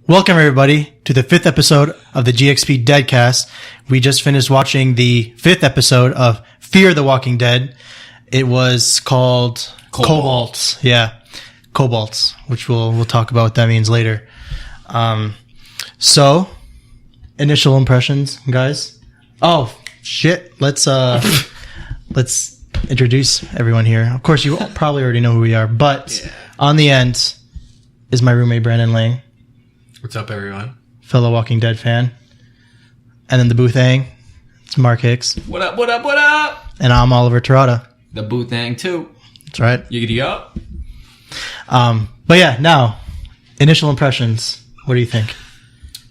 Welcome, everybody, to the 5th episode of the GXP DeadCast. We just finished watching the 5th episode of Fear the Walking Dead. It was called Cobalt. Yeah, Cobalt, which we'll talk about what that means later. So, initial impressions, guys. Oh, shit. Let's introduce everyone here. Of course, you probably already know who we are, but on the end is my roommate, Brandon Lang. What's up, everyone? Fellow Walking Dead fan. And then the Boothang, it's Mark Hicks. What up, what up, what up? And I'm Oliver Torrada. The Boothang, too. That's right. Yiggity up. But yeah, now, initial impressions. What do you think?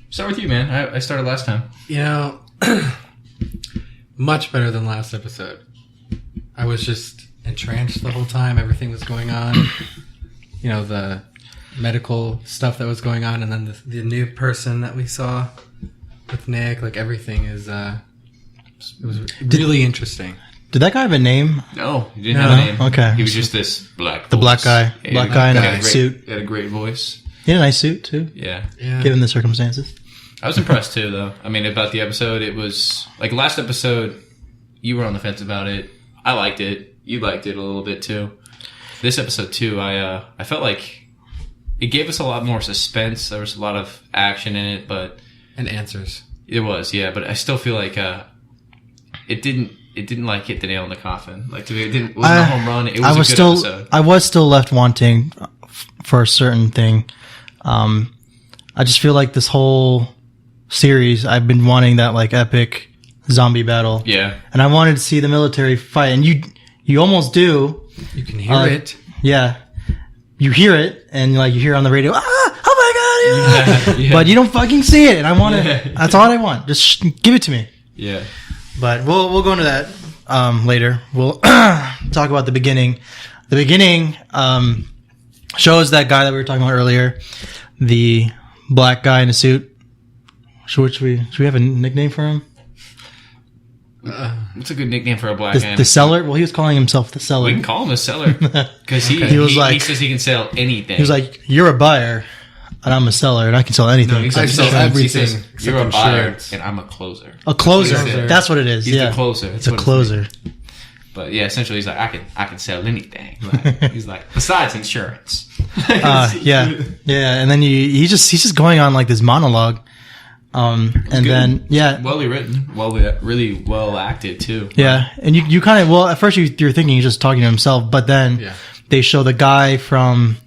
Start with you, man. I started last time. You know, much better than last episode. I was just entranced the whole time. Everything was going on. You know, the medical stuff that was going on, and then the new person that we saw with Nick, like everything is it was really interesting. Did that guy have a name? No, he didn't have a name. Okay. He was just this black The voice. black guy. Yeah, Black guy in a suit. He had a great voice. He had a nice suit, too. Yeah. Given the circumstances. I was impressed, too, though. I mean, about the episode, it was... Like, last episode, you were on the fence about it. I liked it. You liked it a little bit, too. This episode, too, I felt like... It gave us a lot more suspense. There was a lot of action in it, but... And answers. It was, yeah. But I still feel like it didn't like hit the nail in the coffin. Like, to me, it wasn't a home run. It was a good episode. I was still left wanting for a certain thing. I just feel like this whole series, I've been wanting that, like, epic zombie battle. Yeah. And I wanted to see the military fight. And you almost do. You can hear it. Yeah. You hear it, and like you hear on the radio, oh my god, yeah. But you don't fucking see it, and I want it. That's all I want. Just give it to me. Yeah. But we'll go into that later. We'll talk about the beginning. The beginning shows that guy that we were talking about earlier, the black guy in a suit. Should we have a nickname for him? What's a good nickname for a black guy? The seller? Well, he was calling himself the seller. We can call him a seller. Because he says he can sell anything. He was like, you're a buyer, and I'm a seller, and I can sell anything. No, I sell everything. You're a buyer, and I'm a closer. A closer. That's what it is. He's the closer. It's a closer. But yeah, essentially he's like, I can sell anything. Like, he's like, besides insurance. Yeah. And then he's just going on like this monologue. And good. Then, well written, really well acted too. Yeah. And you kind of, well, at first you're thinking he's just talking to himself, but then they show the guy from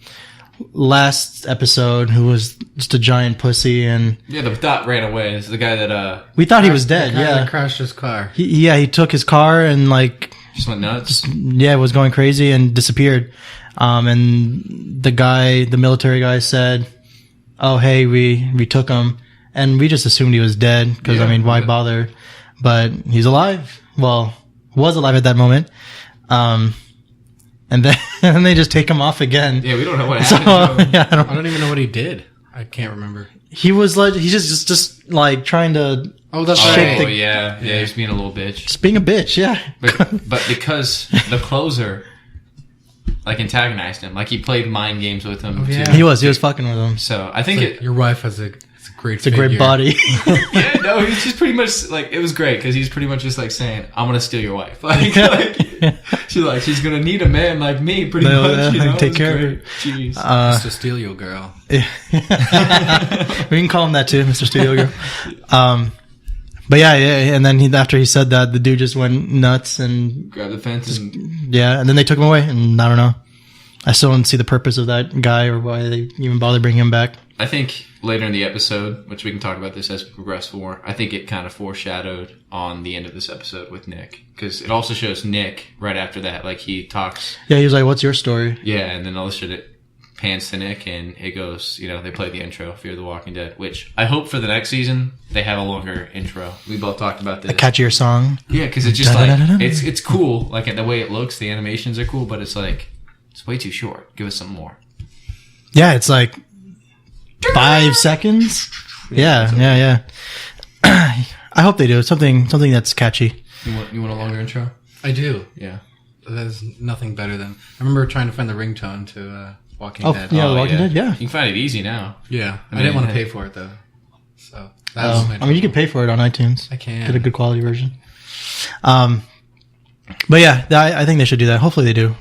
last episode who was just a giant pussy, and the thought ran away. It's the guy that, we thought he was dead. The guy that crashed his car. He took his car and like, just went nuts. Was going crazy and disappeared. And the military guy said, oh, hey, we took him. And we just assumed he was dead because, why bother? But he's alive. Well, was alive at that moment. And then they just take him off again. Yeah, we don't know what happened. I don't even know what he did. I can't remember. He was like, he's just like trying to. Oh, that's right. Yeah, he's being a little bitch. Just being a bitch, yeah. But because the closer like antagonized him, like he played mind games with him. Oh, yeah. Too. He was fucking with him. So I think your wife has a great. It's a great body. Yeah, no, he's just pretty much like, it was great because he's pretty much just like saying, "I'm gonna steal your wife." Like she's gonna need a man like me, pretty much. You know? Take care of her. Jeez, Mr. Steal Your Girl. We can call him that too, Mr. Steal Your Girl. But yeah, and then after he said that, the dude just went nuts and grabbed the fence and then they took him away, and I don't know. I still don't see the purpose of that guy or why they even bother bringing him back. I think later in the episode, which we can talk about this as we progress forward, I think it kind of foreshadowed on the end of this episode with Nick. Because it also shows Nick right after that. Like, he talks. Yeah, he was like, what's your story? Yeah, and then all of a sudden it pans to Nick, and it goes, they play the intro, Fear the Walking Dead, which I hope for the next season they have a longer intro. We both talked about this. A catchier song. Yeah, because it's just it's cool. Like, the way it looks, the animations are cool, but it's like, it's way too short. Give us some more. Yeah, it's like 5 seconds. Yeah. I hope they do something that's catchy. You want a longer intro? I do. Yeah. There's nothing better than... I remember trying to find the ringtone to Walking Oh, Dead. yeah, The Walking Dead, yeah. You can find it easy now. Yeah. I mean, didn't want to pay for it though. So that was my I mean, you can pay for it on iTunes. I can. Get a good quality version. But yeah, I think they should do that. Hopefully they do.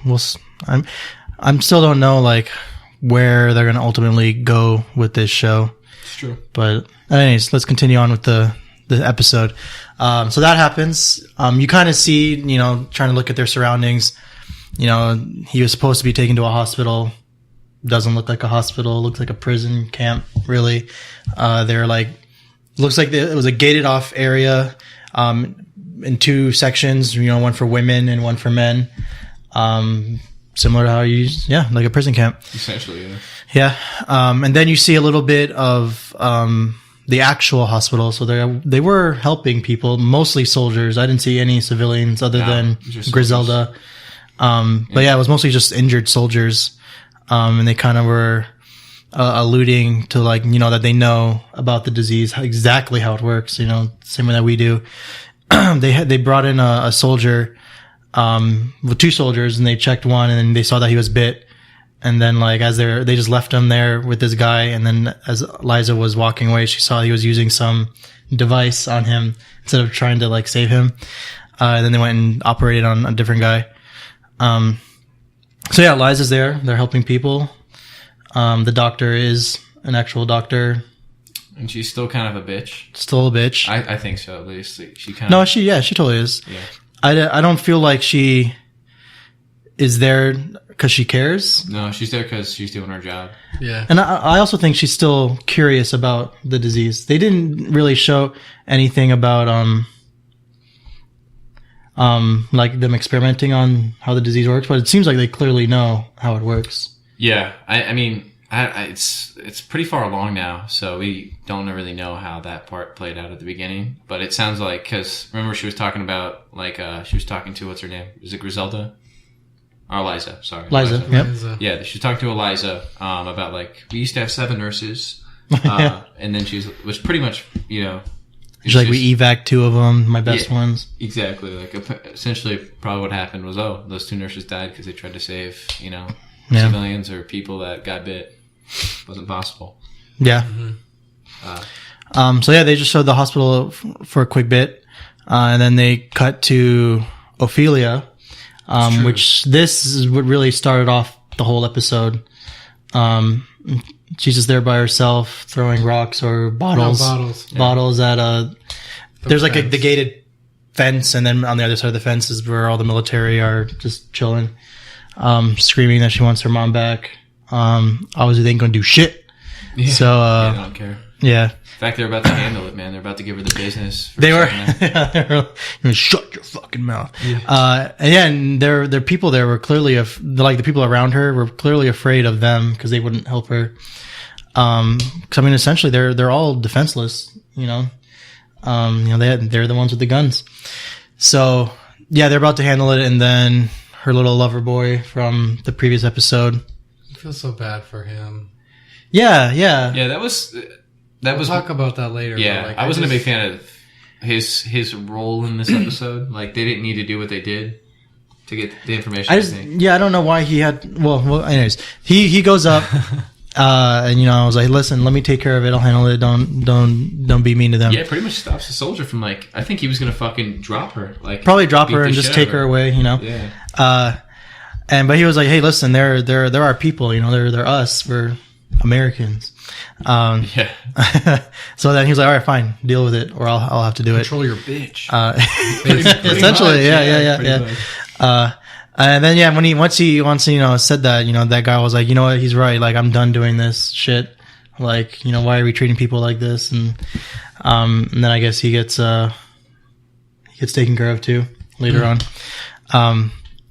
I'm still don't know like where they're going to ultimately go with this show. It's true. But anyways, let's continue on with the episode. So that happens. You kind of see, trying to look at their surroundings. He was supposed to be taken to a hospital. Doesn't look like a hospital. Looks like a prison camp, really. They're like, looks like it was a gated off area, in two sections, one for women and one for men. Similar to how you use, like a prison camp. Essentially, yeah. Yeah. And then you see a little bit of, the actual hospital. So they were helping people, mostly soldiers. I didn't see any civilians other than Griselda. But yeah, it was mostly just injured soldiers. And they kind of were, alluding to like, that they know about the disease, exactly how it works, same way that we do. They brought in a soldier, with two soldiers, and they checked one, and then they saw that he was bit. And then like they just left him there with this guy. And then as Liza was walking away, she saw he was using some device on him instead of trying to like save him. And then they went and operated on a different guy. So yeah, Liza's there. They're helping people. The doctor is an actual doctor. And she's still kind of a bitch. Still a bitch. I think so, at least. She kind of... No, she totally is. Yeah. I don't feel like she is there because she cares. No, she's there because she's doing her job. Yeah. And I also think she's still curious about the disease. They didn't really show anything about, like them experimenting on how the disease works, but it seems like they clearly know how it works. Yeah. I mean, it's pretty far along now, so we don't really know how that part played out at the beginning. But it sounds like, because remember she was talking about, like, she was talking to, what's her name? Is it Griselda? Or Liza, sorry. Liza, yep. Yeah, she was talking to Eliza about, like, we used to have 7 nurses. And then she was pretty much, She's like, we evac 2 of them, my best ones. Exactly. Like, essentially, probably what happened was, those 2 nurses died because they tried to save, civilians or people that got bit. Wasn't possible. Yeah. Mm-hmm. So yeah, they just showed the hospital for a quick bit. And then they cut to Ophelia, which this is what really started off the whole episode. She's just there by herself throwing rocks or bottles at there's like the gated fence, and then on the other side of the fence is where all the military are just chilling, screaming that she wants her mom back. Obviously they ain't gonna do shit. Yeah. So they don't care. Yeah. In fact, they're about to handle it, man. They're about to give her the business. They were shut your fucking mouth. Yeah. And their people there were clearly like the people around her were clearly afraid of them because they wouldn't help her. 'Cause I mean, essentially they're all defenseless. They're the ones with the guns. So yeah, they're about to handle it, and then her little lover boy from the previous episode. I feel so bad for him. Yeah. That was. We'll talk about that later. Yeah, I wasn't a big fan of his role in this episode. Like, they didn't need to do what they did to get the information. I don't know why he had. Well, anyways, he goes up, and I was like, listen, let me take care of it. I'll handle it. Don't be mean to them. Yeah, pretty much stops the soldier from like. I think he was gonna fucking drop her. Like, probably drop her and just take her away. Yeah. But he was like, hey, listen, they're our people. They're us. We're Americans. So then he was like, all right, fine, deal with it, or I'll have to do Control your bitch. Essentially, yeah. And then once he said that, that guy was like, you know what, he's right. Like, I'm done doing this shit. Like, why are we treating people like this? And then I guess he gets taken care of too later on.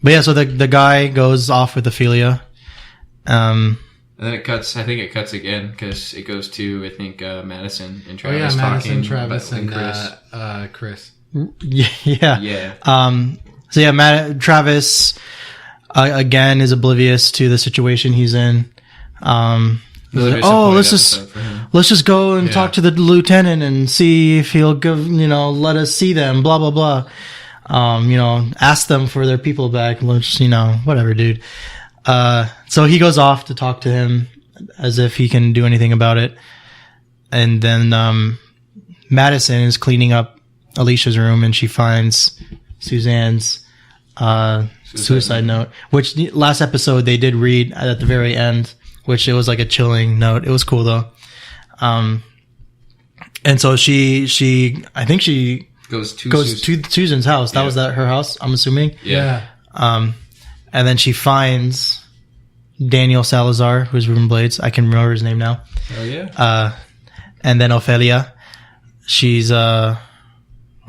But yeah, so the guy goes off with Ophelia. And then it cuts. I think it cuts again because it goes to, I think, Madison and Travis. Madison, talking Travis, and Chris. Yeah. So yeah, Travis again is oblivious to the situation he's in. Let's just go and talk to the lieutenant and see if he'll let us see them. Blah blah blah. Ask them for their people back. Whatever, dude. So he goes off to talk to him as if he can do anything about it. And then Madison is cleaning up Alicia's room, and she finds Suzanne's suicide note, which last episode they did read at the very end, which it was like a chilling note. It was cool though. And so I think she goes to Susan's house. That was her house, I'm assuming. Yeah. And then she finds Daniel Salazar, who's Ruben Blades. I can remember his name now. Oh yeah. And then Ophelia, she's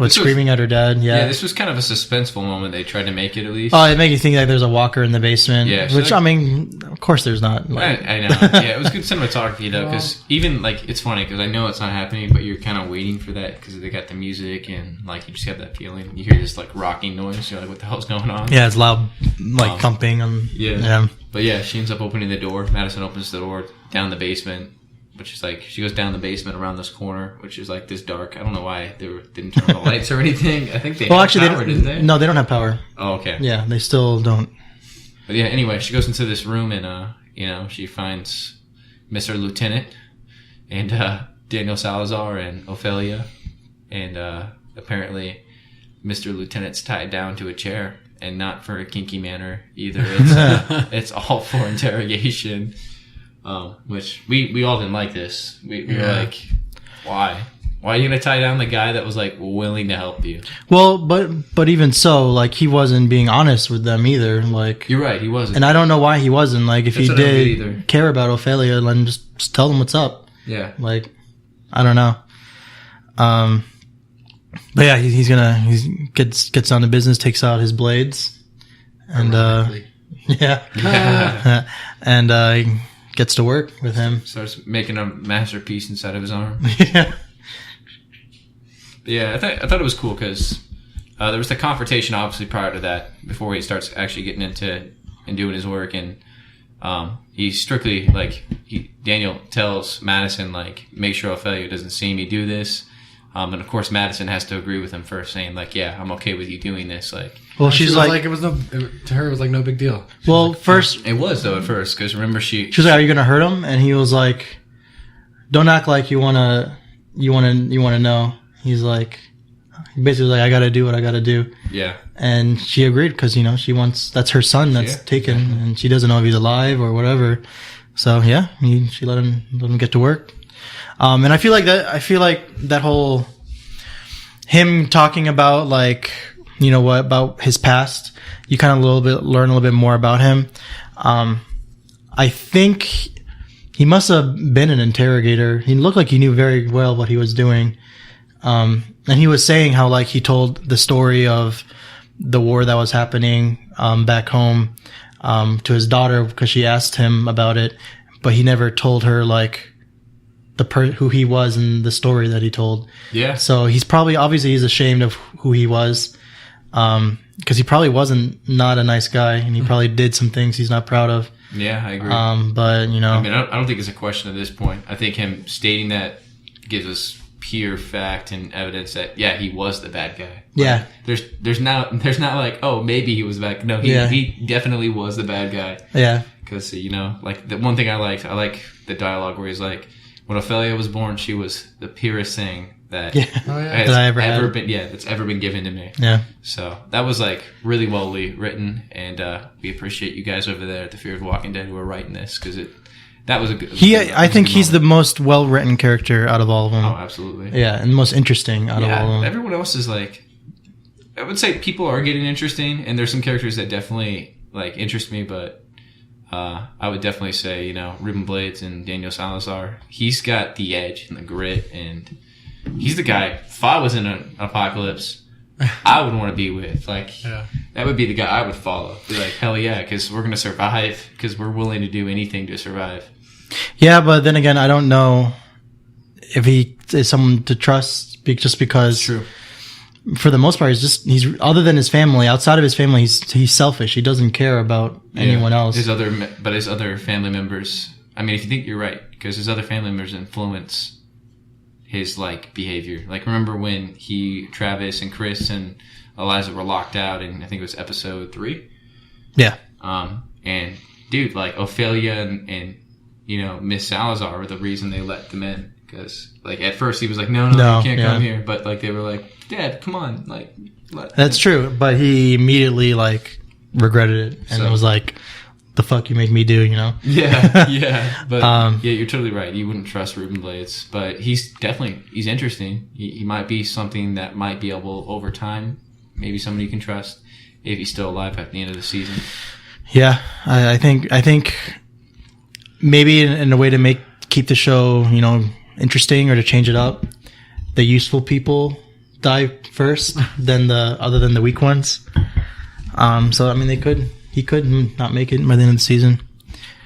screaming at her dad. Yeah, this was kind of a suspenseful moment. They tried to make it at least. Oh, it made you think that there's a walker in the basement. Yeah, which I mean, of course there's not. I know. Yeah, it was good cinematography though, because even like it's funny because I know it's not happening, but you're kind of waiting for that because they got the music and like you just have that feeling. You hear this like rocking noise. You're like, what the hell's going on? Yeah, it's loud, like thumping. Yeah. But yeah, she ends up opening the door. Madison opens the door down the basement. Which is like, she goes down the basement around this corner, which is like this dark. I don't know why they didn't turn on the lights or anything. I think they have power, didn't they? No, they don't have power. Oh, okay. Yeah, they still don't. But yeah, anyway, she goes into this room and, she finds Mr. Lieutenant and Daniel Salazar and Ophelia. And apparently Mr. Lieutenant's tied down to a chair and not for a kinky manner either. It's all for interrogation. Which we all didn't like this. We were like, why? Why are you gonna tie down the guy that was like willing to help you? Well, but even so, like he wasn't being honest with them either. Like you're right, he wasn't. And I don't know why he wasn't. Like if he did care about Ophelia, then just tell them what's up. Yeah. Like I don't know. But yeah, he gets down to business, takes out his blades, and yeah. And he gets to work with him. Starts making a masterpiece inside of his arm. Yeah. Yeah, I thought it was cool because there was the confrontation obviously prior to that before he starts actually getting into and doing his work, and he strictly Daniel tells Madison like, make sure Ophelia doesn't see me do this, and of course Madison has to agree with him first, saying like, yeah, I'm okay with you doing this. Like, well, she's like it was to her it was like no big deal. Well, first it was though at first because remember she was like, are you gonna hurt him? And he was like, don't act like you wanna know. He's like, basically like, I gotta do what I gotta do. Yeah. And she agreed because, she wants, that's her son that's taken, and she doesn't know if he's alive or whatever. So yeah, she let him get to work. And I feel like that whole, him talking about like, about his past, you kind of learn a little bit more about him. I think he must have been an interrogator. He looked like he knew very well what he was doing. And he was saying how like he told the story of the war that was happening back home to his daughter because she asked him about it, but he never told her like who he was in the story that he told. Yeah. So he's ashamed of who he was because he probably wasn't not a nice guy, and he probably did some things he's not proud of. Yeah, I agree. But I mean, I don't think it's a question at this point. I think him stating that gives us pure fact and evidence that he was the bad guy. Yeah. There's not like, oh, maybe he was bad. No, he definitely was the bad guy. Yeah. Because like the one thing I like the dialogue where he's like, when Ophelia was born, she was the purest thing that that I ever been that's ever been given to me. Yeah. So that was like really well written, and we appreciate you guys over there at the Fear of the Walking Dead who are writing this because that was a good. I think he's the most well written character out of all of them. Oh, absolutely. Yeah, and the most interesting out of all of them. Everyone else is like, I would say people are getting interesting, and there's some characters that definitely like interest me, but I would definitely say Ruben Blades and Daniel Salazar. He's got the edge and the grit, and he's the guy. If I was in an apocalypse, I would want to be with. Like, that would be the guy I would follow. Be like, hell yeah, because we're gonna survive. Because we're willing to do anything to survive. Yeah, but then again, I don't know if he is someone to trust just because. True. For the most part, he's other than his family, outside of his family, he's selfish. He doesn't care about anyone else. His other family members. I mean, if you think you're right, because his other family members influence his like behavior. Like remember when Travis and Chris and Eliza were locked out in I think it was episode 3. Yeah. And dude, like Ophelia and you know, Miss Salazar were the reason they let them in. Because, like, at first he was like, no, you can't come here. But, like, they were like, Dad, come on. Like, that's true. But he immediately, like, regretted it. And it was like, the fuck you make me do, you know? Yeah. But, yeah, you're totally right. You wouldn't trust Ruben Blades. But he's interesting. He might be something that might be able, over time, maybe somebody you can trust if he's still alive at the end of the season. Yeah. I think maybe in a way to keep the show, you know, interesting or to change it up, the useful people die first other than the weak ones. So I mean he could not make it by the end of the season.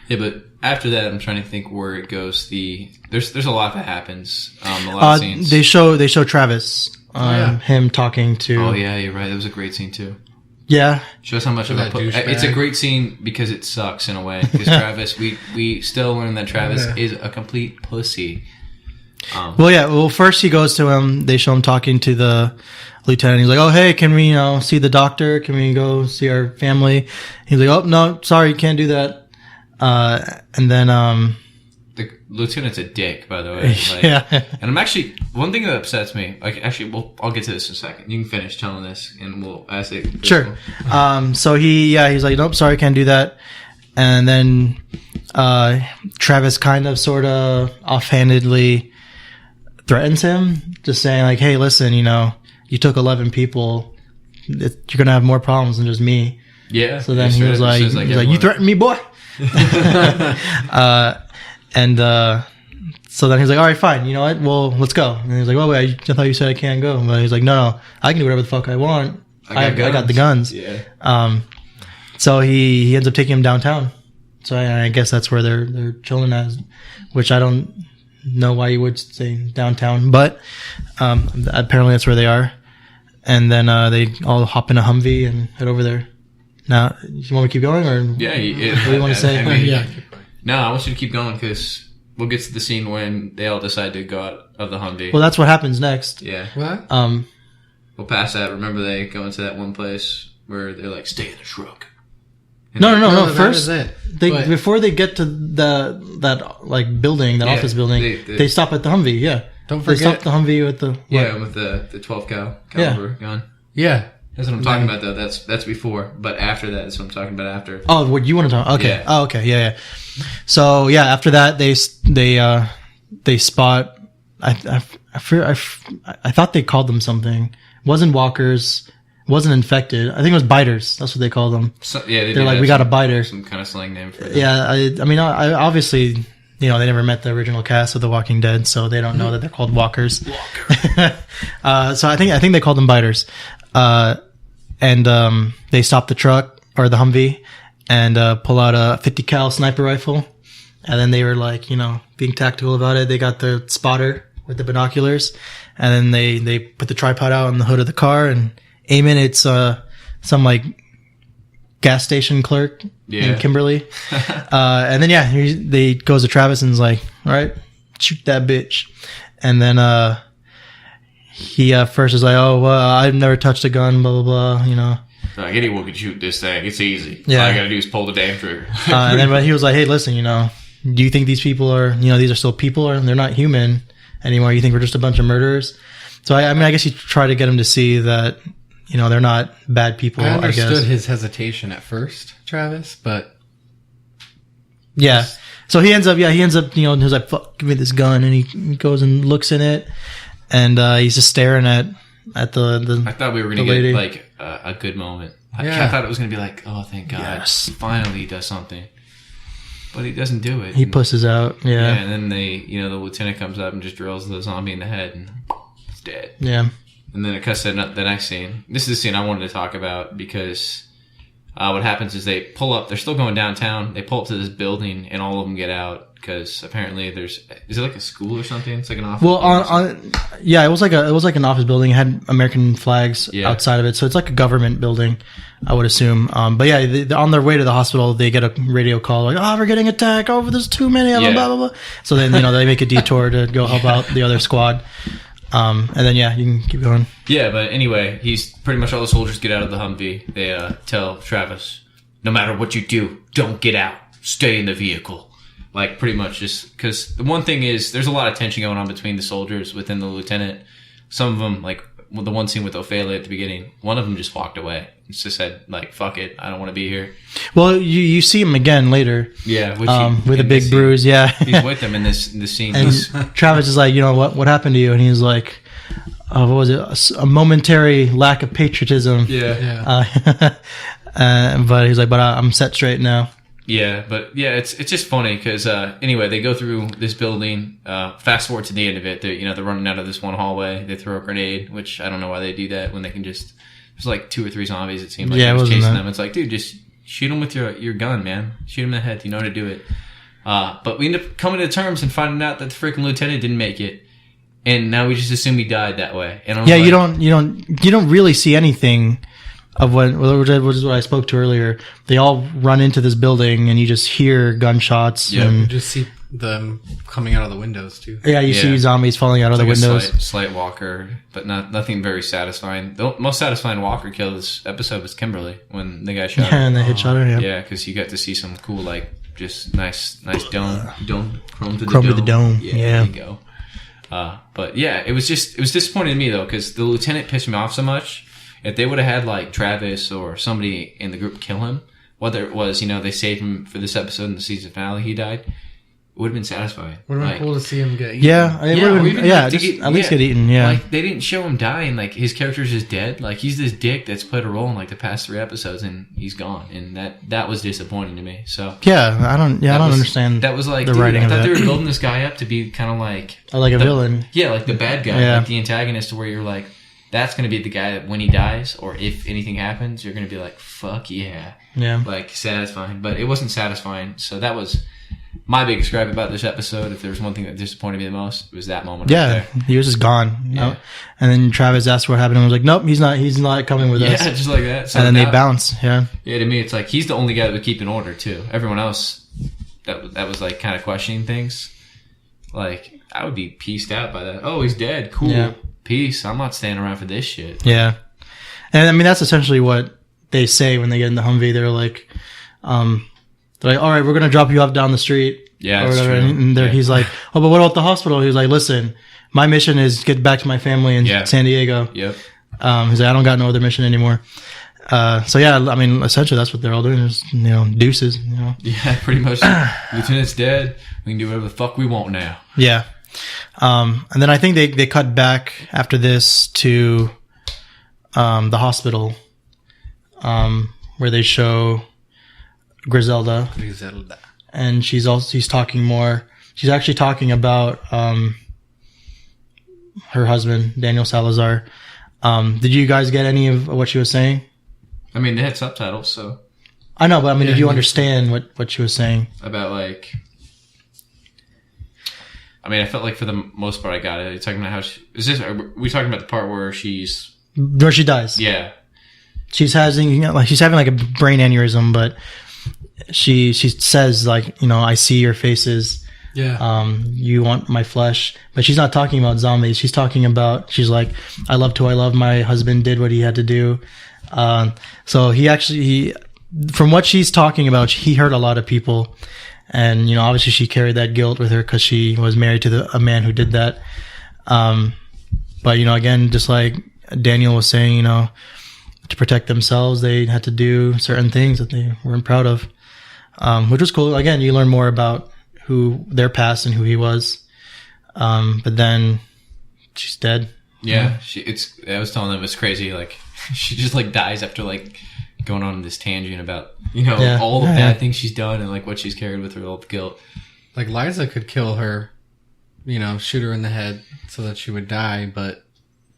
Yeah, but after that I'm trying to think where it goes. There's a lot that happens. A lot of scenes. They show Travis him talking to. Oh yeah, you're right. That was a great scene too. Yeah. Shows how much of a it's a great scene because it sucks in a way. Because Travis, we still learn that Travis is a complete pussy. Well, first he goes to him. They show him talking to the lieutenant. He's like, "Oh, hey, can we, you know, see the doctor? Can we go see our family?" He's like, "Oh, no, sorry, can't do that." And then the lieutenant's a dick, by the way. Like, yeah. And I'm actually, one thing that upsets me, like, actually, I'll get to this in a second. You can finish telling this, and we'll ask it. Sure. So he's like, "Nope, sorry, can't do that." And then Travis kind of, sort of, offhandedly threatens him, just saying like, "Hey, listen, you know, you took 11 people. You're gonna have more problems than just me." Yeah. So then he was like, "You threatened me, boy." So then he's like, "All right, fine. You know what? Well, let's go." And he's like, "Well, wait, I thought you said I can't go." But he's like, "No, I can do whatever the fuck I want. I got the guns." Yeah. So he ends up taking him downtown. So I guess that's where they're chilling at, which I don't know why you would say downtown, but apparently that's where they are. And then they all hop in a Humvee and head over there. Now, you want me to keep going, or yeah? What do you want to say? I mean, no, I want you to keep going because we'll get to the scene when they all decide to go out of the Humvee. Well, that's what happens next. Yeah. What? We'll pass that. Remember, they go into that one place where they're like, "Stay in the truck." No. First, that is it. before they get to that like building, that office building, they stop at the Humvee. Yeah, don't forget. They stop the Humvee with the with the 12 caliber gun. Yeah, that's what I'm talking about though. That's before, but after that is what I'm talking about after. Oh, what you want to talk? Okay. Yeah. Oh, okay. Yeah. So yeah, after that they spot. I thought they called them something. It wasn't walkers. Wasn't infected. I think it was biters. That's what they call them. So, yeah, they're like, "We got a biter." Some kind of slang name for them. Yeah, I mean, I obviously, you know, they never met the original cast of The Walking Dead, so they don't know that they're called walkers. So I think they called them biters. And they stop the truck or the Humvee and pull out a 50 cal sniper rifle, and then they were like, you know, being tactical about it. They got the spotter with the binoculars, and then they put the tripod out on the hood of the car and aim in. It's some like gas station clerk in Kimberly. And then they goes to Travis and is like, "All right, shoot that bitch." And then he first is like, "Oh, well, I've never touched a gun, blah blah blah," you know. Like, anyone can shoot this thing. It's easy. Yeah. All I gotta do is pull the damn trigger. And then he was like, "Hey, listen, you know, do you think these people are, you know, these are still people, or they're not human anymore? You think we're just a bunch of murderers?" So I mean, I guess he tried to get him to see that, you know, they're not bad people. I understood guess his hesitation at first, Travis, but yeah. So he ends up, you know, he's like, "Fuck, give me this gun," and he goes and looks in it, and he's just staring at the. I thought we were gonna get like a good moment. I thought it was gonna be like, "Oh, thank God, yes, finally he does something," but he doesn't do it. He pusses out, yeah. And then the lieutenant comes up and just drills the zombie in the head, and it's dead. Yeah. And then it cuts to the next scene. This is the scene I wanted to talk about because what happens is they pull up. They're still going downtown. They pull up to this building, and all of them get out because apparently is it like a school or something? It's like an office. Well, it was like an office building. It had American flags outside of it, so it's like a government building, I would assume. But yeah, they're on their way to the hospital. They get a radio call like, "Oh, we're getting attacked. Oh, there's too many of them." Blah blah blah. So then they make a detour to go help out the other squad. And then you can keep going. Yeah, but anyway, he's pretty much all the soldiers get out of the Humvee. They tell Travis, "No matter what you do, don't get out." stay in the vehicle. Like, pretty much just, because the one thing is, there's a lot of tension going on between the soldiers within the lieutenant. Some of them, like, the one scene with Ophelia at the beginning, one of them just walked away. It's just said, like, fuck it, I don't want to be here. Well, you see him again later. Yeah, with a big bruise, yeah. He's with them in this scene. And Travis is like, you know, what happened to you? And he's like, what was it? A momentary lack of patriotism. Yeah. But he's like, but I'm set straight now. Yeah, but yeah, it's just funny because anyway, they go through this building. Fast forward to the end of it, they're running out of this one hallway. They throw a grenade, which I don't know why they do that when they can just. There's like 2 or 3 zombies. It seemed like he was chasing them. It's like, dude, just shoot them with your gun, man. Shoot them in the head. You know how to do it. But we end up coming to terms and finding out that the freaking lieutenant didn't make it, and now we just assume he died that way. And yeah, like, you don't really see anything of which is what I spoke to earlier. They all run into this building, and you just hear gunshots. Yeah, and you just see them coming out of the windows too. Yeah, you see zombies falling out of the windows. Slight walker, but nothing very satisfying. The most satisfying walker kill this episode was Kimberly when the guy shot her. Yeah, and they headshot her. Yeah, yeah, because you got to see some cool, like, just nice dome chrome to the dome. Yeah. There you go. But yeah, it was disappointing to me though, because the lieutenant pissed me off so much. If they would have had like Travis or somebody in the group kill him, whether it was, they saved him for this episode in the season finale, he died, it would have been satisfying. Would have been cool to see him get eaten. Yeah, at least get eaten. Yeah, like they didn't show him die, and like his character's just dead. Like he's this dick that's played a role in like the past 3 episodes, and he's gone, and that was disappointing to me. So yeah, I don't understand. That was like the writing. I thought they were building this guy up to be kind of like a villain. Yeah, like the bad guy, like the antagonist, to where you're like, that's going to be the guy that when he dies, or if anything happens, you're going to be like, fuck yeah. Yeah. Like, satisfying. But it wasn't satisfying. So that was my biggest gripe about this episode. If there was one thing that disappointed me the most, it was that moment. Yeah. Right there. He was just gone. Yeah. And then Travis asked what happened and was like, nope, he's not coming with us. Yeah, just like that. So and then they bounce. Yeah. Yeah, to me, it's like, he's the only guy that would keep in order, too. Everyone else that was like kind of questioning things. Like, I would be pieced out by that. Oh, he's dead. Cool. Yeah. Peace. I'm not staying around for this shit. Yeah. And I mean, that's essentially what they say when they get in the Humvee. They're like, all right, we're going to drop you off down the street. Yeah, that's true. And he's like, oh, but what about the hospital? He was like, listen, my mission is to get back to my family in San Diego. Yep. He's like, I don't got no other mission anymore. So yeah, I mean, essentially that's what they're all doing is, deuces, Yeah, pretty much. Lieutenant's dead. We can do whatever the fuck we want now. Yeah. And then I think they cut back after this to the hospital, where they show Griselda, and she's talking more. She's actually talking about her husband, Daniel Salazar. Did you guys get any of what she was saying? I mean, they had subtitles, so I know, but I mean, did you understand what she was saying about like? I mean, I felt like for the most part I got it. You're talking about are we talking about the part where she dies? Yeah. She's having like a brain aneurysm, but she says like, I see your faces. Yeah. You want my flesh, but she's not talking about zombies. She's like, I loved who I loved. My husband did what he had to do. So he from what she's talking about, he hurt a lot of people. And, obviously she carried that guilt with her because she was married to a man who did that. But, again, just like Daniel was saying, to protect themselves, they had to do certain things that they weren't proud of, which was cool. Again, you learn more about their past and who he was. But then she's dead. Yeah. I was telling them it's crazy. Like, she just like dies after like going on this tangent about all the bad things she's done and like what she's carried with her, all the guilt. Like Liza could kill her, shoot her in the head so that she would die, but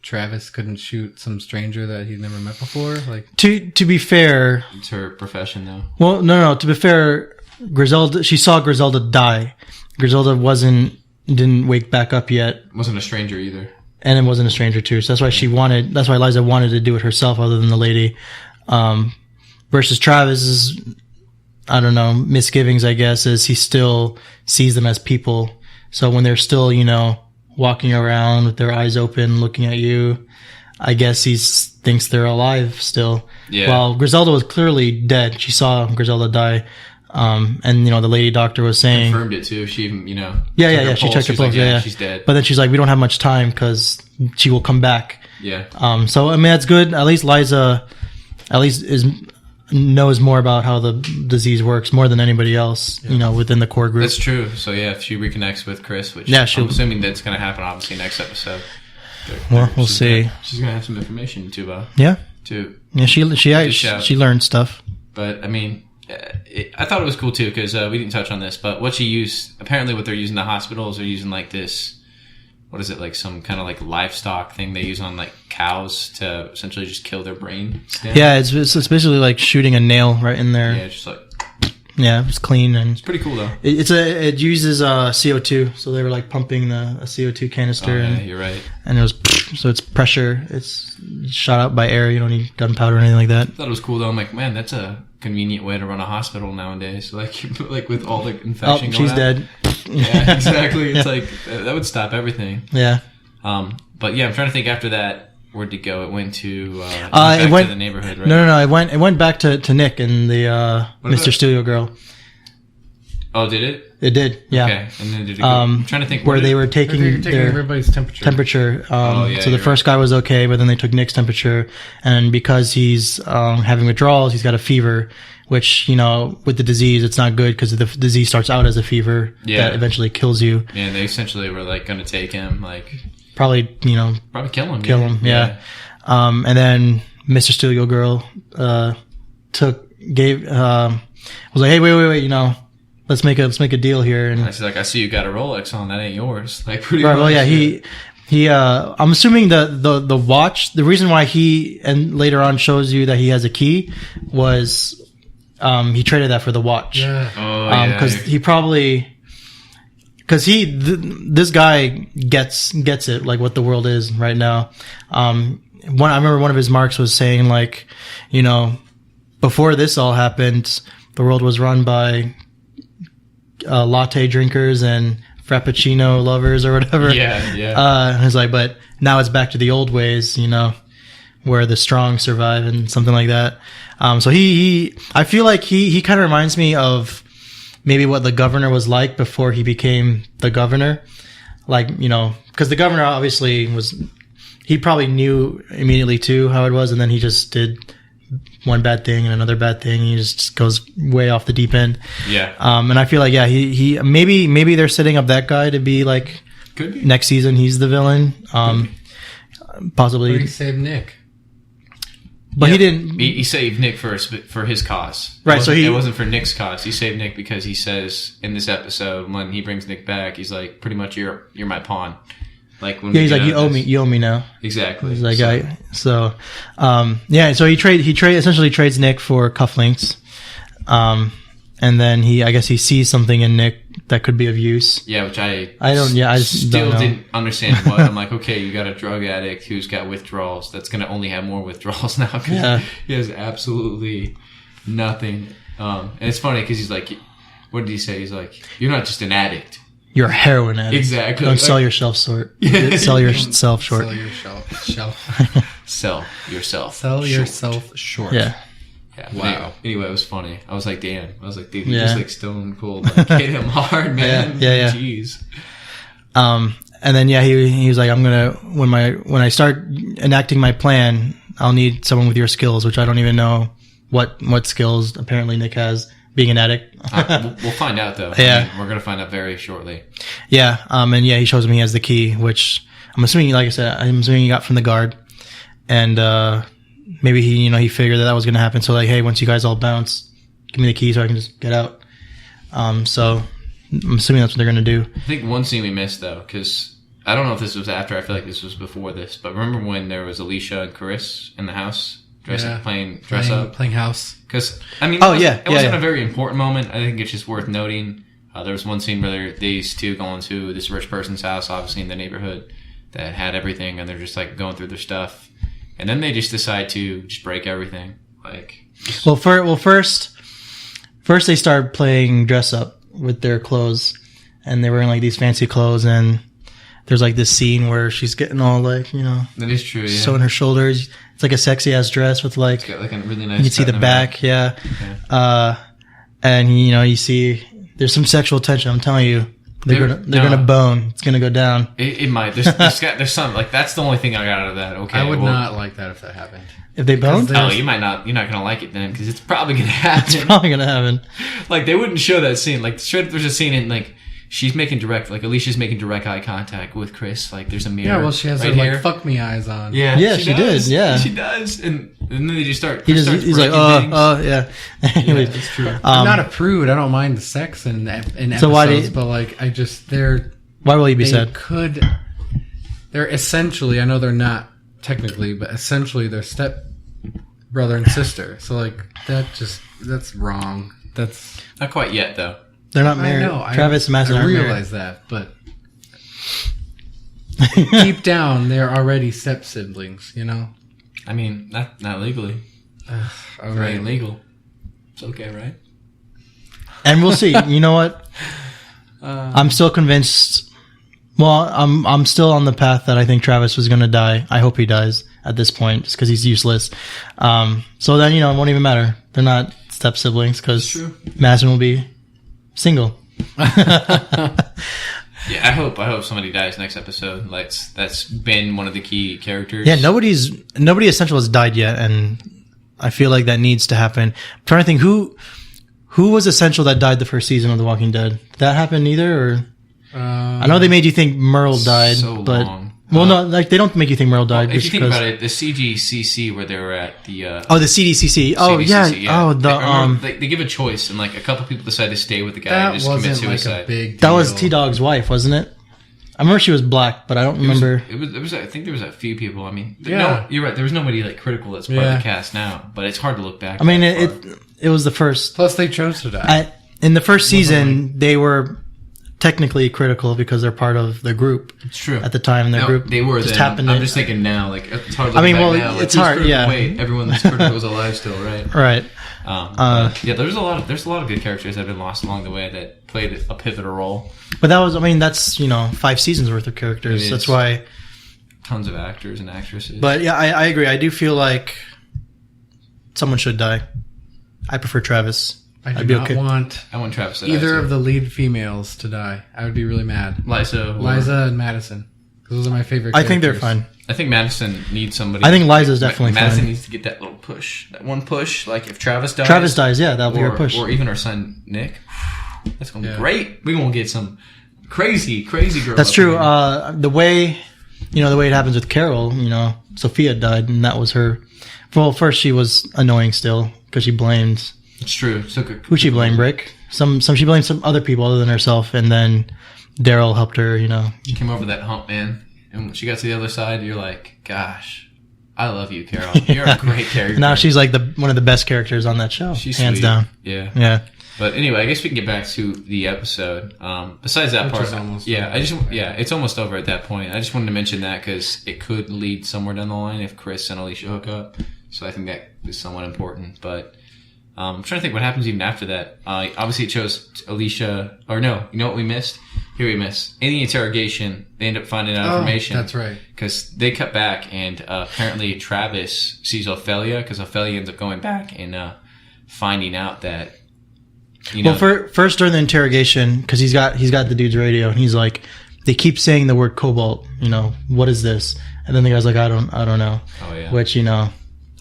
Travis couldn't shoot some stranger that he'd never met before. Like to be fair, it's her profession though. Well, no. To be fair, Griselda, she saw Griselda die. Griselda didn't wake back up yet. Wasn't a stranger either. And it wasn't a stranger too. So that's why Liza wanted to do it herself other than the lady. Versus Travis's, I don't know, misgivings, I guess, is he still sees them as people. So when they're still, walking around with their eyes open, looking at you, I guess he thinks they're alive still. Yeah. While Griselda was clearly dead. She saw Griselda die. And the lady doctor was saying, confirmed it too. She even, yeah, she checked her pulse. Like, Yeah, she's dead. But then she's like, we don't have much time because she will come back. Yeah. So I mean, that's good. At least Liza, knows more about how the disease works more than anybody else. Within the core group. That's true. So yeah, if she reconnects with Chris, which I'm assuming that's going to happen, obviously next episode. We'll see. She's going to have some information too. Yeah. Yeah. She learned stuff. But I mean, I thought it was cool too because we didn't touch on this, but what she used, apparently what they're using in the hospitals, they're using like this. What is it, like some kind of like livestock thing they use on like cows to essentially just kill their brain stem? Yeah, it's basically like shooting a nail right in there. Yeah, just like. Yeah, it's clean and it's pretty cool though. It uses CO2, so they were like pumping a CO2 canister. Yeah, you're right. And it was so it's pressure. It's shot out by air. You don't need gunpowder or anything like that. I thought it was cool though. I'm like, man, that's a convenient way to run a hospital nowadays. Like with all the infection. Oh, she's dead. Yeah, exactly. It's like that would stop everything. Yeah. But yeah, I'm trying to think after that. Where'd it go? It went to back to the neighborhood, right? No. It went back to Nick and the Mr. Studio girl. Oh, did it? It did, yeah. Okay, and then did it go? I'm trying to think where they were taking their everybody's temperature. So the first guy was okay, but then they took Nick's temperature, and because he's having withdrawals, he's got a fever, which with the disease, it's not good because the disease starts out as a fever that eventually kills you. Yeah, they essentially were like going to take him, like. Probably kill him. Yeah. And then Mr. Studio Girl was like, hey, wait, let's make a deal here. And she's like, I see you got a Rolex on, that ain't yours. Like pretty right, much. well, yeah, he I'm assuming the watch, the reason why he and later on shows you that he has a key was he traded that for the watch. Yeah. Oh yeah. Because he probably. Because this guy gets it, like what the world is right now. I remember one of his marks was saying like, before this all happened, the world was run by latte drinkers and frappuccino lovers or whatever. Yeah. It's like, but now it's back to the old ways, where the strong survive and something like that. So I feel like he kind of reminds me of maybe what the governor was like before he became the governor. Like, because the governor obviously he probably knew immediately too how it was, and then he just did one bad thing and another bad thing, and he just goes way off the deep end. Yeah. And I feel like, yeah, he maybe they're setting up that guy to be like, could be. Next season he's the villain. Possibly. Or he saved Nick. But he didn't. He saved Nick for his cause, right? It wasn't for Nick's cause. He saved Nick because he says in this episode when he brings Nick back, he's like, pretty much you're my pawn. Like when he's like, you owe me now. Exactly. He's like, so he essentially trades Nick for cufflinks, and then I guess he sees something in Nick that could be of use. Yeah, which I still didn't understand what. I'm like, okay, you got a drug addict who's got withdrawals. That's going to only have more withdrawals now because he has absolutely nothing. And it's funny because he's like, what did he say? He's like, you're not just an addict. You're a heroin addict. Exactly. Don't sell yourself short. Sell yourself short. Sell yourself. Sell yourself. Sell yourself short. Yeah. Yeah. Wow. Anyway, it was funny. I was like, damn. I was like, dude, Yeah. he just like stone cold. Like, hit him hard, man. Yeah. Jeez. And then he was like, I'm gonna when I start enacting my plan, I'll need someone with your skills, which I don't even know what skills apparently Nick has being an addict. We'll find out though. Yeah. We're gonna find out very shortly. Yeah. And he shows me he has the key, which I'm assuming, like I said, he got from the guard, and maybe he figured that was gonna happen. So like, hey, once you guys all bounce, give me the key so I can just get out. So I'm assuming that's what they're gonna do. I think one scene we missed though, because I don't know if this was after. I feel like this was before this. But remember when there was Alicia and Chris in the house playing dress up, playing house? Because I mean, it wasn't a very important moment. I think it's just worth noting. There was one scene where these two going to this rich person's house, obviously in the neighborhood, that had everything, and they're just like going through their stuff, and then they just decide to just break everything. Like, first they start playing dress up with their clothes, and they're wearing like these fancy clothes, and there's like this scene where she's getting all like, that is true. Yeah. showing her shoulders. It's like a sexy ass dress with like, it's got like a really nice. you can see the back. Yeah. and you see there's some sexual tension. I'm telling you, they're gonna bone. It's gonna go down. It might. There's some like that's the only thing I got out of that. Okay, I would not like that if that happened. If they bone? Oh, you might not. You're not gonna like it then because it's probably gonna happen. It's probably gonna happen. Like they wouldn't show that scene. Like there's a scene in like she's making Alicia's making direct eye contact with Chris. Like there's a mirror. Yeah, well, she has right her here. like fuck me eyes on. Yeah, she did. Yeah, she does. And then they just start. He's like, yeah. Yeah, that's true. I'm not a prude. I don't mind the sex in episodes, So why but like why will you be sad? They're essentially. I know they're not technically, but essentially they're step brother and sister. So like that's wrong. That's not quite yet though. They're not married. I know. Travis and Madison I aren't married. realize that, but deep down, they're already step siblings. I mean, not legally. Right. Right, legal. It's okay, right? And we'll see. You know what? I'm still convinced. Well, I'm still on the path that I think Travis was going to die. I hope he dies at this point, just because he's useless. So then it won't even matter. They're not step siblings because Madison will be single. Yeah, I hope somebody dies next episode. Like that's been one of the key characters. Yeah, nobody essential has died yet, and I feel like that needs to happen. I'm trying to think who was essential that died the first season of The Walking Dead. Did that happen either, or I know they made you think Merle died, but long. Well, no, like they don't make you think Merle died. If you think about it, the CGCC where they were at the the CDCC. Oh CDCC, yeah. Oh they give a choice, and like a couple people decide to stay with the guy that and just commit wasn't suicide. like a big that deal. was T-Dog's wife, wasn't it? I remember she was black, but I don't remember. It was. I think there was a few people. I mean, Yeah. no, you're right. There was nobody like critical that's part of the cast now, but it's hard to look back. I mean, that far. it was the first. Plus, they chose to die. In the first season, they were technically critical because they're part of the group. It's true. At the time, and the group they were. just Then. happened. I'm just thinking now, like it's hard. To I mean, look well, back now. Like, it's who's hard. critical? Yeah. Wait, everyone that's critical is alive still, right? Right. Yeah, there's a lot of good characters that have been lost along the way that played a pivotal role. But that's 5 seasons worth of characters. That's why tons of actors and actresses. But yeah, I agree. I do feel like someone should die. I prefer Travis. I do not want I want Travis to die either too. of the lead females to die. I would be really mad. Liza and Madison. Those are my favorite I think they're characters. fine. I think Madison needs somebody. I think Liza's definitely Madison fine. needs to get that little push, that one push. Like if Travis dies, yeah, that'll be her push. Or even her son Nick. That's gonna be great. We're gonna get some crazy girl. That's true. The way it happens with Carol, Sophia died, and that was her. Well, first she was annoying still because she blamed. It's true. Who she blamed? Rick. She blamed some other people other than herself, and then Daryl helped her. She came over that hump, man, and when she got to the other side, you're like, gosh, I love you, Carol. You're a great character. Now she's like one of the best characters on that show, she's hands sweet. down. Yeah. But anyway, I guess we can get back to the episode. Besides that Which part, is almost it's almost over at that point. I just wanted to mention that because it could lead somewhere down the line if Chris and Alicia hook up. So I think that is somewhat important. But I'm trying to think what happens even after that. Obviously, it shows Alicia. Or no, you know what we missed? Here we missed. In the interrogation, they end up finding out information. That's right. Because they cut back, and apparently Travis sees Ophelia, because Ophelia ends up going back and finding out that. Well, first during the interrogation, because he's got the dude's radio, and he's like, they keep saying the word Cobalt. What is this? And then the guy's like, I don't know. Oh yeah. Which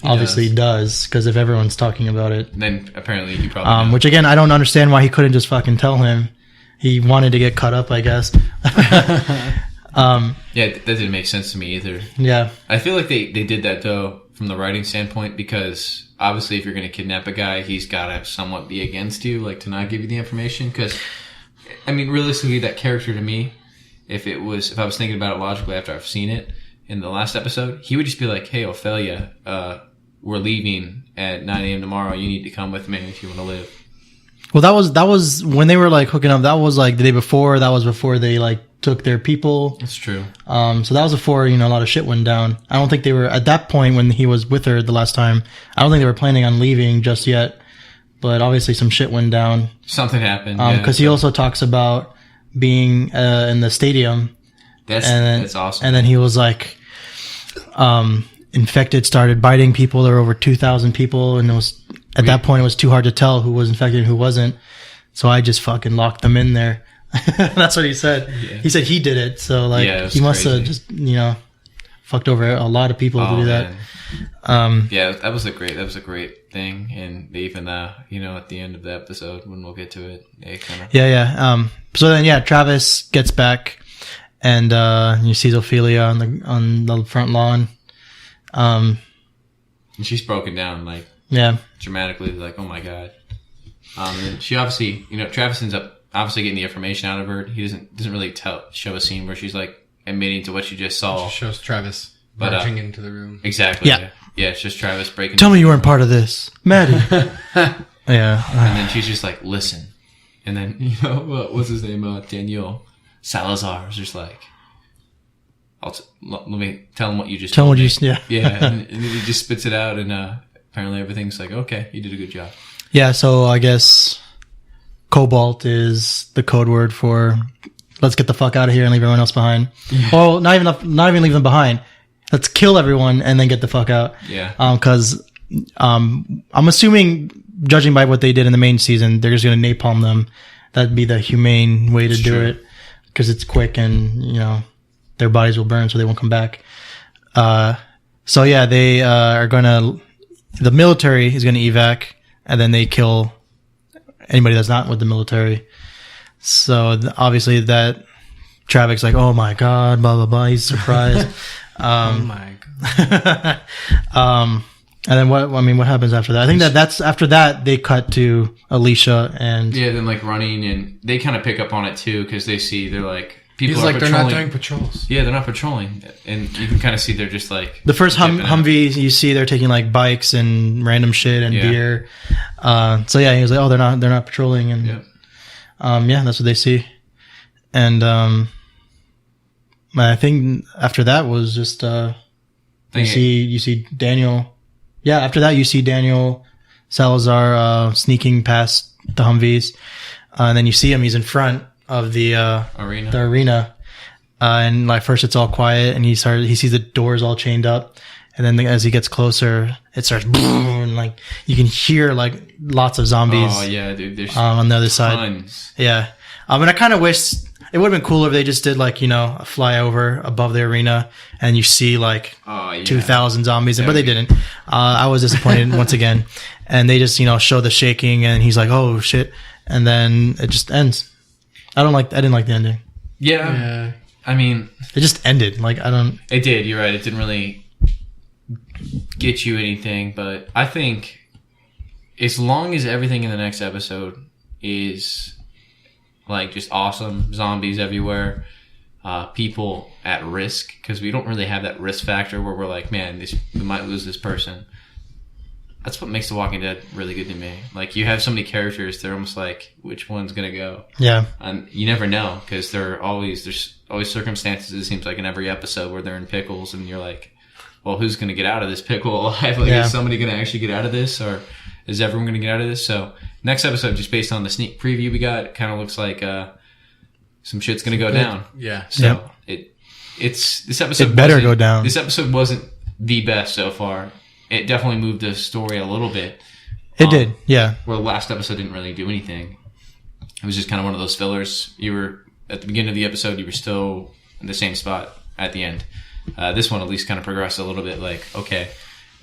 obviously does, because if everyone's talking about it. Then apparently he probably knows. Which again, I don't understand why he couldn't just fucking tell him. He wanted to get cut up, I guess. Yeah, that didn't make sense to me either. Yeah. I feel like they did that though from the writing standpoint, because obviously if you're going to kidnap a guy, he's got to somewhat be against you, like to not give you the information. Because I mean, realistically, that character to me, if I was thinking about it logically after I've seen it in the last episode, he would just be like, "Hey, Ophelia, we're leaving at 9 a.m. tomorrow. You need to come with me if you want to live." Well, that was when they were like hooking up. That was like the day before. That was before they like took their people. That's true. So that was before a lot of shit went down. I don't think they were at that point when he was with her the last time. I don't think they were planning on leaving just yet. But obviously some shit went down. Something happened. Because he also talks about being in the stadium. That's awesome. And then he was like, infected started biting people. There were over 2,000 people, and it was at that point, it was too hard to tell who was infected and who wasn't. So I just fucking locked them in there. That's what he said. Yeah. He said he did it. So like he must have just, fucked over a lot of people to do that. Yeah, that was a great thing. And they even, at the end of the episode when we'll get to it, it kind of. Yeah. So then, Travis gets back and, you see Ophelia on the front lawn. And she's broken down, like, dramatically, like, oh my God. And she obviously, Travis ends up obviously getting the information out of her. He doesn't really show a scene where she's like admitting to what she just saw. It just shows Travis marching into the room. Exactly. Yeah, it's just Travis breaking. Tell me you weren't part of this, Maddie. Yeah. And then she's just like, listen. And then, what's his name? Daniel Salazar is just like, let me tell him what you just told me. Yeah. And he just spits it out, and apparently everything's like, okay, you did a good job. Yeah, so I guess Cobalt is the code word for let's get the fuck out of here and leave everyone else behind. Yeah. Well, not even leave them behind. Let's kill everyone and then get the fuck out. Yeah. Because I'm assuming, judging by what they did in the main season, they're just going to napalm them. That'd be the humane way to do it, because it's quick and their bodies will burn, so they won't come back. So yeah, they are going to. The military is going to evac, and then they kill anybody that's not with the military. So obviously that Travik's like, oh my God, blah, blah, blah. He's surprised. Oh my God. And then what happens after that? I think that's after that they cut to Alicia and. Yeah, then like running, and they kind of pick up on it too, because they're like, people He's are like, patrolling. they're not doing patrols. Yeah, they're not patrolling. And you can kind of see they're just like. The first Humvees, you see they're taking like bikes and random shit and beer. So yeah, he was like, oh, they're not patrolling. And that's what they see. And I think after that was just you see Daniel. Yeah, after that you see Daniel Salazar sneaking past the Humvees, and then you see him. He's in front of the arena. And like first it's all quiet, and he sees the doors all chained up, and then as he gets closer, it starts boom, and like you can hear like lots of zombies. Oh yeah, dude. There's on the other side. Tons. Yeah. And I kind of wish it would have been cooler if they just did like, a flyover above the arena and you see like 2,000 zombies, but they didn't. I was disappointed once again. And they just, show the shaking, and he's like, oh shit. And then it just ends. I didn't like the ending. Yeah. I mean, it just ended. It did. You're right. It didn't really get you anything, but I think as long as everything in the next episode is like just awesome, zombies everywhere, people at risk, because we don't really have that risk factor where we're like, man, we might lose this person. That's what makes The Walking Dead really good to me. Like, you have so many characters, they're almost like, which one's gonna go? Yeah. And you never know, because there's always circumstances, it seems like, in every episode where they're in pickles, and you're like, well, who's gonna get out of this pickle alive? Like, is somebody gonna actually get out of this, or is everyone gonna get out of this? So next episode, just based on the sneak preview we got, kind of looks like some shit's gonna go down. Yeah. So this episode. It better go down. This episode wasn't the best so far. It definitely moved the story a little bit. It did, yeah. Where the last episode didn't really do anything. It was just kind of one of those fillers. You were at the beginning of the episode, you were still in the same spot at the end. This one at least kind of progressed a little bit. Like, okay,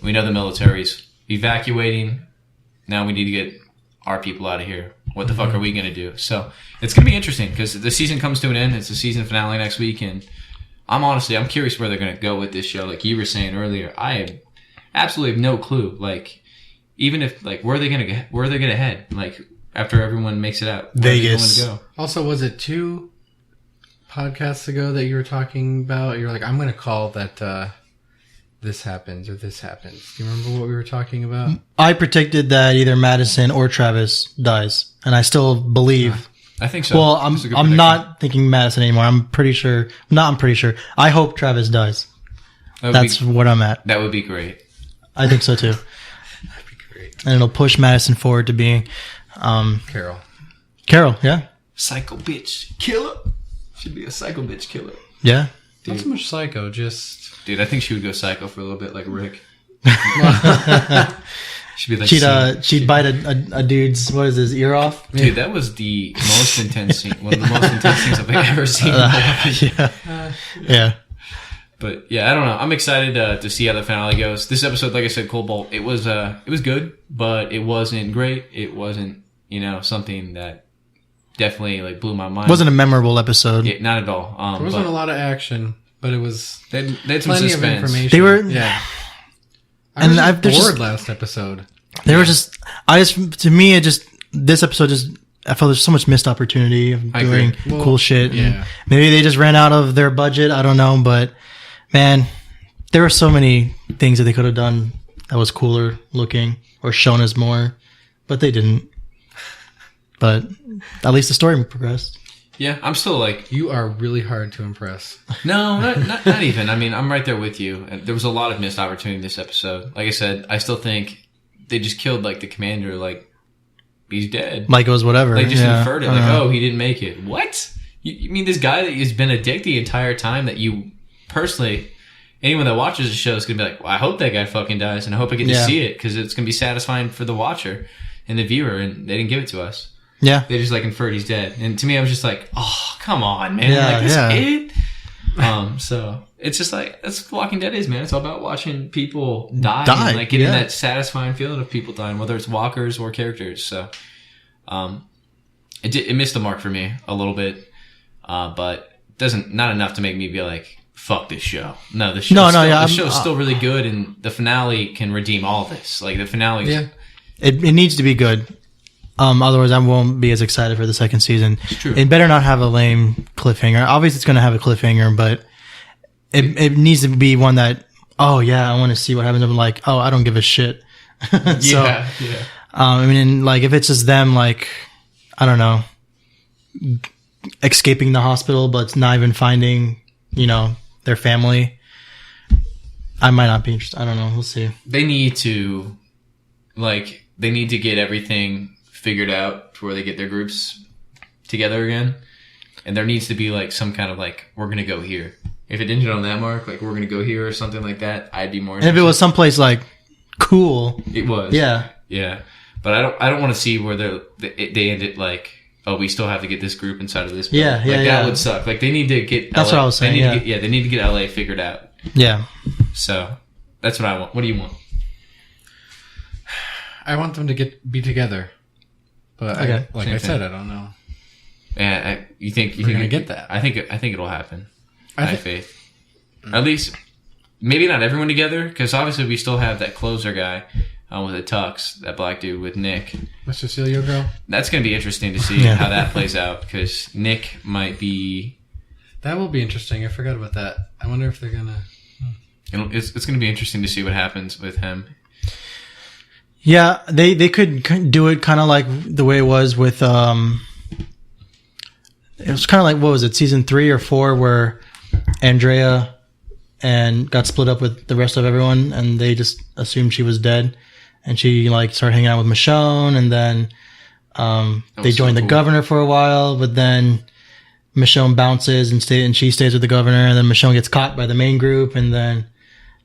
we know the military's evacuating. Now we need to get our people out of here. What the fuck are we going to do? So it's going to be interesting, because the season comes to an end. It's the season finale next week, and I'm curious where they're going to go with this show. Like you were saying earlier, I absolutely have no clue. Like, even if where are they going to head? Like, after everyone makes it out, Vegas. Go? Also, was it 2 podcasts ago that you were talking about? You're like, I'm going to call that this happens or this happens. Do you remember what we were talking about? I predicted that either Madison or Travis dies, and I still believe. I think so. Well, I'm not thinking Madison anymore. I'm pretty sure. I hope Travis dies. That's what I'm at. That would be great. I think so too. That'd be great. And it'll push Madison forward to being Carol, yeah. Psycho bitch killer. Should be a psycho bitch killer. Yeah. Dude. Not so much psycho, just... Dude, I think she would go psycho for a little bit, like Rick. Should be like she'd bite a dude's, what is his, ear off? Dude, that was the most intense scene. One of the most intense scenes I've ever seen. Yeah. But yeah, I don't know. I'm excited to see how the finale goes. This episode, like I said, Cobalt, it was good, but it wasn't great. It wasn't, something that definitely like blew my mind. It wasn't a memorable episode. Yeah, not at all. There wasn't a lot of action, but it was they had some plenty suspense. of information. They were, yeah. and I was there's bored just- last episode. They were just. To me, this episode just. I felt there's so much missed opportunity of I doing agree. cool shit. Yeah. And maybe they just ran out of their budget. I don't know, but man, there were so many things that they could have done that was cooler looking or shown us more, but they didn't. But at least the story progressed. Yeah, I'm still like, You are really hard to impress. no, not even. I mean, I'm right there with you. And there was a lot of missed opportunity in this episode. Like I said, I still think they just killed like the commander. Like he's dead. Like it was whatever. They just Yeah. inferred it. Like, oh, he didn't make it. What? You mean this guy that has been a dick the entire time that you personally, anyone that watches the show is going to be like, well, I hope that guy fucking dies and I hope I get to Yeah. see it because it's going to be satisfying for the watcher and the viewer, and they didn't give it to us. Yeah. They just like inferred he's dead. And to me, I was just like, oh, come on, man. Yeah, like, that's yeah. it? So it's just like, that's what Walking Dead is, man. It's all about watching people die. Die, And like getting yeah. that satisfying feeling of people dying, whether it's walkers or characters. So, it missed the mark for me a little bit. But not enough to make me be like, fuck this show. No, the show's still really good, and the finale can redeem all this. Like the finale, Yeah. It needs to be good. Otherwise, I won't be as excited for the second season. It's true. It better not have a lame cliffhanger. Obviously, it's going to have a cliffhanger, but it needs to be one that, oh yeah, I want to see what happens. I'm like, oh, I don't give a shit. So, yeah. I mean, like if it's just them, like I don't know, escaping the hospital, but not even finding, their family. I might not be interested. I don't know. We'll see. They need to get everything figured out to where they get their groups together again. And there needs to be like some kind of like, we're going to go here. If it ended on that mark, like we're going to go here or something like that, I'd be more interested. And if it was someplace like cool. It was. Yeah. Yeah. But I don't want to see where they ended like, oh, we still have to get this group inside of this building. Yeah, yeah, like, yeah. that would suck. Like they need to get That's LA, what I was saying, they need to get LA figured out. Yeah. So that's what I want. What do you want? I want them to be together. But Okay. like Same I said, thing. I don't know. Yeah, you think We're gonna get that. I think it'll happen. I have think- faith. At least, maybe not everyone together, because obviously we still have that closer guy with the tux, that black dude with Nick. The Cecilio girl? That's going to be interesting to see Yeah. how that plays out, because Nick might be. That will be interesting. I forgot about that. I wonder if they're gonna. It's going to be interesting to see what happens with him. Yeah, they could do it kind of like the way it was with it was kind of like, what was it, season 3 or 4, where Andrea and got split up with the rest of everyone, and they just assumed she was dead, and she like started hanging out with Michonne, and then they was joined so the cool. governor for a while, but then Michonne bounces and she stays with the governor, and then Michonne gets caught by the main group, and then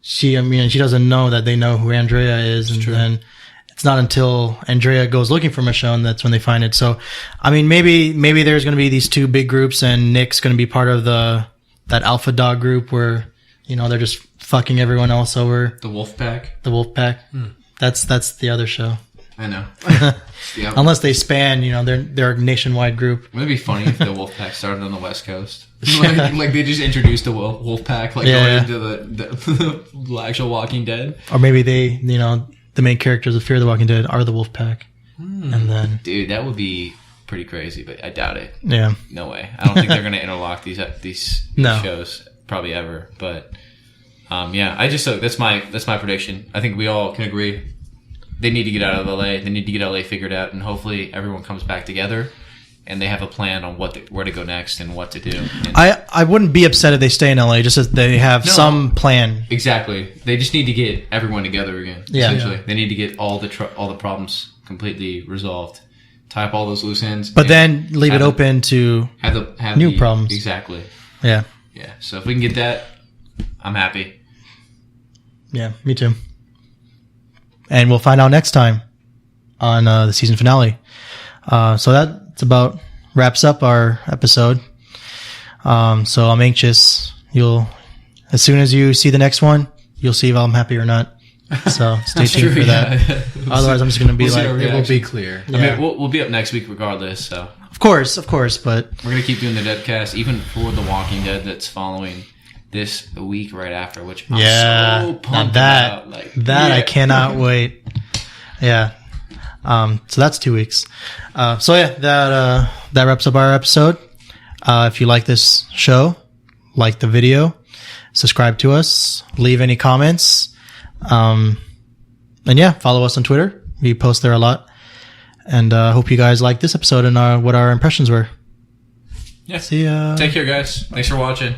she doesn't know that they know who Andrea is, and then it's not until Andrea goes looking for Michonne that's when they find it. So, I mean, maybe there's going to be these two big groups, and Nick's going to be part of that alpha dog group where they're just fucking everyone else over. The wolf pack. The wolf pack. That's the other show. I know. Yeah. Unless they span, they're a nationwide group. Wouldn't it be funny if the wolf pack started on the West Coast? like they just introduced the wolf pack, like Yeah. going into the actual Walking Dead. Or maybe they, the main characters of Fear the Walking Dead are the wolf pack. And then, Dude, that would be pretty crazy, but I doubt it. yeah. No way. I don't think they're going to interlock these No. shows probably ever. But yeah, that's my prediction. I think we all can agree they need to get out of LA. They need to get LA figured out, and hopefully everyone comes back together and they have a plan on where to go next and what to do. And I wouldn't be upset if they stay in LA, just as they have some plan. exactly. They just need to get everyone together again. Yeah. Essentially, they need to get all the problems completely resolved. Tie up all those loose ends, But and then leave it have open to have new problems. Exactly. Yeah. Yeah. So if we can get that, I'm happy. Yeah, me too. and we'll find out next time on the season finale. So that's about wraps up our episode. So I'm anxious. As soon as you see the next one, you'll see if I'm happy or not. So stay tuned for that. Otherwise, I'm just going to be like, it will be clear. I mean, we'll be up next week regardless. So of course, but we're going to keep doing the DeadCast even for The Walking Dead that's following this a week right after, which I'm so pumped about. I cannot wait. Yeah. So that's 2 weeks. That wraps up our episode. If you like this show, like the video, subscribe to us, leave any comments. And follow us on Twitter. We post there a lot. And hope you guys liked this episode and what our impressions were. Yeah. See ya. Take care, guys. Thanks for watching.